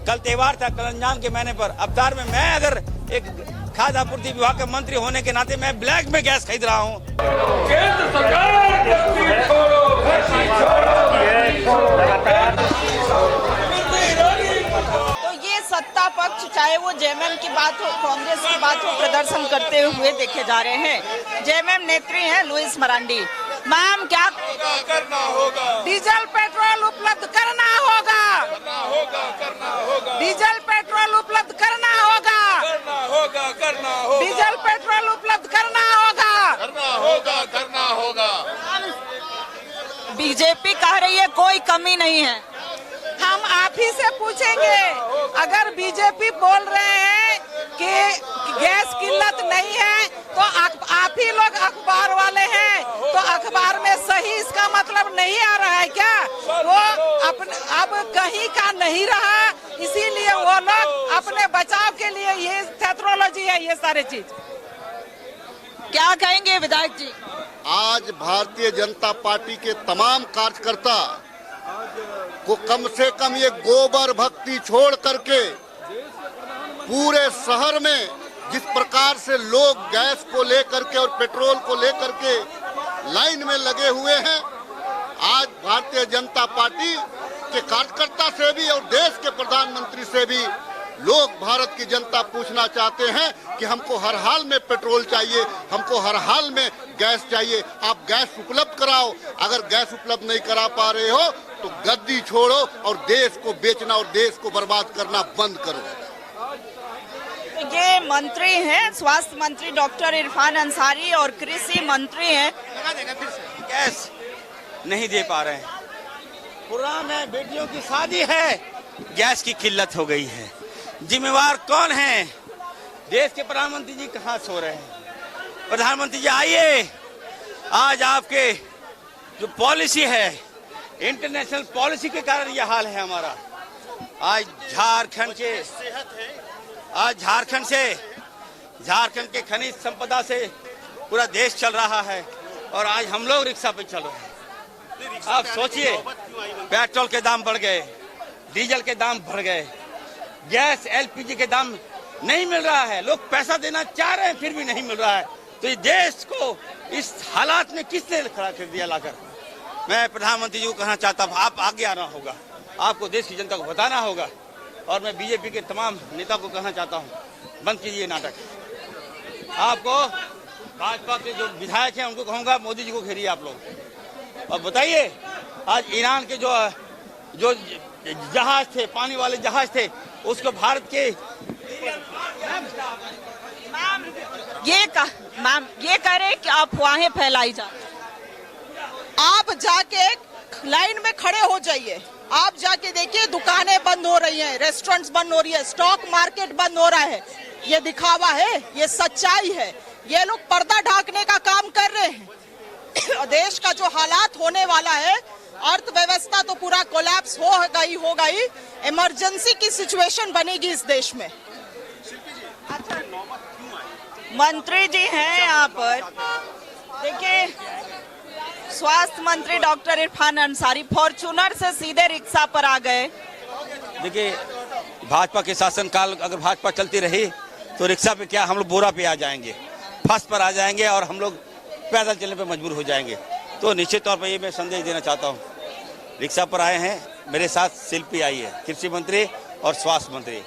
कल त्योहार था, कल रमजान के महीने पर अवतार में मैं अगर एक खाद्य आपूर्ति विभाग का मंत्री होने के नाते मैं ब्लैक में गैस खरीद रहा हूँ। केंद्र सरकार तो ये सत्ता पक्ष चाहे वो जेएमएम की बात हो, कांग्रेस की बात हो, प्रदर्शन करते हुए देखे जा रहे हैं। जेएमएम नेत्री हैं लुइस मरांडी। मैम, क्या करना होगा? डीजल पेट्रोल उपलब्ध करना होगा, डीजल पेट्रोल उपलब्ध करना होगा, डीजल पेट्रोल उपलब्ध करना होगा। बीजेपी कह रही है कोई कमी नहीं है। हम आप ही से पूछेंगे, अगर बीजेपी बोल रहे हैं कि गैस किल्लत नहीं है तो आप ही लोग अखबार वाले हैं, तो अखबार में सही इसका मतलब नहीं आ रहा है क्या? वो अब कहीं का नहीं रहा, इसीलिए वो लोग अपने बचाव के लिए ये टेक्नोलॉजी है, ये सारे चीज। क्या कहेंगे विधायक जी? आज भारतीय जनता पार्टी के तमाम कार्यकर्ता को कम से कम ये गोबर भक्ति छोड़ करके पूरे शहर में जिस प्रकार से लोग गैस को लेकर के और पेट्रोल को लेकर के लाइन में लगे हुए हैं, आज भारतीय जनता पार्टी के कार्यकर्ता से भी और देश के प्रधानमंत्री से भी लोग, भारत की जनता पूछना चाहते हैं कि हमको हर हाल में पेट्रोल चाहिए, हमको हर हाल में गैस चाहिए। आप गैस उपलब्ध कराओ। अगर गैस उपलब्ध नहीं करा पा रहे हो तो गद्दी छोड़ो और देश को बेचना और देश को बर्बाद करना बंद करो। ये मंत्री हैं, स्वास्थ्य मंत्री डॉक्टर इरफान अंसारी और कृषि मंत्री हैं। गैस नहीं दे पा रहे हैं, प्रोग्राम है, बेटियों की शादी है, गैस की किल्लत हो गई है। जिम्मेवार कौन है? देश के प्रधानमंत्री जी कहाँ सो रहे हैं? प्रधानमंत्री जी आइए, आज आपके जो पॉलिसी है, इंटरनेशनल पॉलिसी के कारण यह हाल है हमारा। आज झारखंड के खनिज संपदा से पूरा देश चल रहा है और आज हम लोग रिक्शा पे चल रहे हैं। आप सोचिए, पेट्रोल के दाम बढ़ गए, डीजल के दाम बढ़ गए, गैस एलपीजी के दाम नहीं मिल रहा है, लोग पैसा देना चाह रहे हैं फिर भी नहीं मिल रहा है। तो ये देश को इस हालात में किसने खड़ा कर दिया लाकर? मैं प्रधानमंत्री जी को कहना चाहता हूँ, आप आगे आना होगा, आपको देश की जनता को बताना होगा। और मैं बीजेपी के तमाम नेता को कहना चाहता हूँ, बंद कीजिए नाटक। आपको भाजपा के जो विधायक हैं उनको कहूँगा, मोदी जी को घेरिए आप लोग और बताइए, आज ईरान के जो जहाज थे, पानी वाले जहाज थे, उसको भारत के ये कह रहे कि अफवाहें फैलाई जा। आप जाके लाइन में खड़े हो जाइए, आप जाके देखिए, दुकानें बंद हो रही हैं, रेस्टोरेंट्स बंद हो रही है, स्टॉक मार्केट बंद हो रहा है। ये दिखावा है, ये सच्चाई है। ये लोग पर्दा ढाकने का काम कर रहे हैं। देश का जो हालात होने वाला है, अर्थव्यवस्था तो पूरा कोलैप्स हो गई, इमरजेंसी की सिचुएशन बनेगी इस देश में। अच्छा, मंत्री जी हैं यहाँ पर, देखिए, स्वास्थ्य मंत्री डॉक्टर इरफान अंसारी फॉर्च्यूनर से सीधे रिक्शा पर आ गए। देखिए, भाजपा के शासनकाल अगर भाजपा चलती रही तो रिक्शा पे क्या, हम लोग बोरा पे आ जाएंगे, फर्स्ट पर आ जाएंगे और हम लोग पैदल चलने पे मजबूर हो जाएंगे। तो निश्चित तौर पर ये मैं संदेश देना चाहता हूँ, रिक्शा पर आए हैं, मेरे साथ शिल्पी आई है, कृषि मंत्री और स्वास्थ्य मंत्री।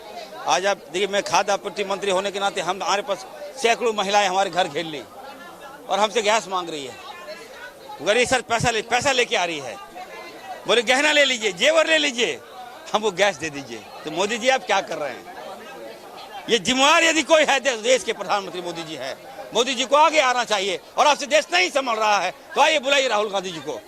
आज आप देखिए, मैं खाद्य आपूर्ति मंत्री होने के नाते हमारे पास सैकड़ों महिलाएं हमारे घर घेर ली और हमसे गैस मांग रही है। गरीब सर पैसा लेके आ रही है, बोले गहना ले लीजिए, जेवर ले लीजिए, हमको गैस दे दीजिए। तो मोदी जी आप क्या कर रहे हैं? ये जिम्मेवार यदि कोई है देश के प्रधानमंत्री मोदी जी है, मोदी जी को आगे आना चाहिए। और आपसे देश नहीं संभल रहा है तो आइए बुलाइए राहुल गांधी जी को,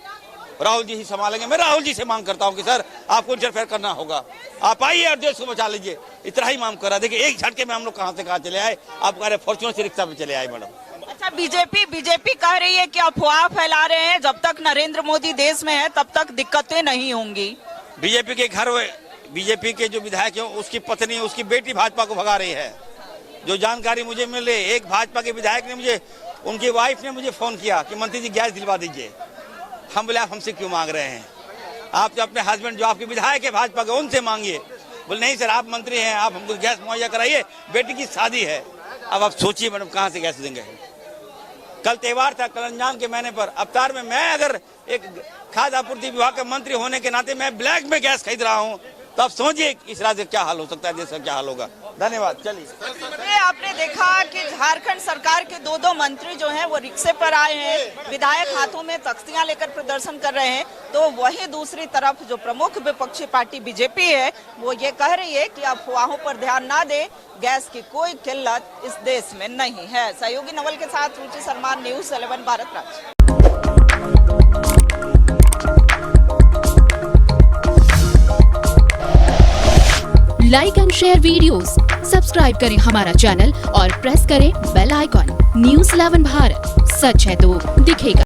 राहुल जी ही संभालेंगे। मैं राहुल जी से मांग करता हूं कि सर आपको इंटरफेयर करना होगा, आप आइए और देश को बचा लीजिए। इतना ही मांग कर रहा। देखिए, एक झटके में हम लोग कहां से कहां चले आए। आप कह रहे फॉर्च्यूनर से रिक्शा पे चले आए मैडम। अच्छा, बीजेपी कह रही है कि अफवाह फैला रहे हैं, जब तक नरेंद्र मोदी देश में है तब तक दिक्कतें नहीं होंगी। बीजेपी के जो विधायक है, उसकी पत्नी, उसकी बेटी भाजपा को भगा रही है। जो जानकारी मुझे मिल रही है, एक भाजपा के विधायक ने मुझे, उनकी वाइफ ने मुझे फोन किया कि मंत्री जी गैस दिलवा दीजिए। हम बोले आप हमसे क्यों मांग रहे हैं? आप जो अपने हस्बैंड जो आपके विधायक है भाजपा के, उनसे मांगिए। बोले नहीं सर आप मंत्री हैं, आप हमको गैस मुहैया कराइए, बेटी की शादी है। अब आप सोचिए मैडम कहाँ से गैस देंगे। कल त्योहार था, कल रमजान के महीने पर अवतार में मैं अगर एक खाद्य आपूर्ति विभाग का मंत्री होने के नाते मैं ब्लैक में गैस खरीद रहा हूँ, तो आप सोचिए इस राज्य का क्या हाल हो सकता है, देश का क्या हाल होगा। धन्यवाद। चलिए, आपने देखा कि झारखंड सरकार के दो मंत्री जो हैं वो रिक्शे पर आए हैं, विधायक हाथों में तख्तियां लेकर प्रदर्शन कर रहे हैं, तो वहीं दूसरी तरफ जो प्रमुख विपक्षी पार्टी बीजेपी है वो ये कह रही है कि अफवाहों पर ध्यान ना दे, गैस की कोई किल्लत इस देश में नहीं है। सहयोगी नवल के साथ रुचि सलमान, न्यूज़ 11 भारत राज्य। Like and share videos, subscribe करें हमारा चैनल और प्रेस करें बेल आइकॉन। न्यूज़ 11 भारत, सच है तो दिखेगा।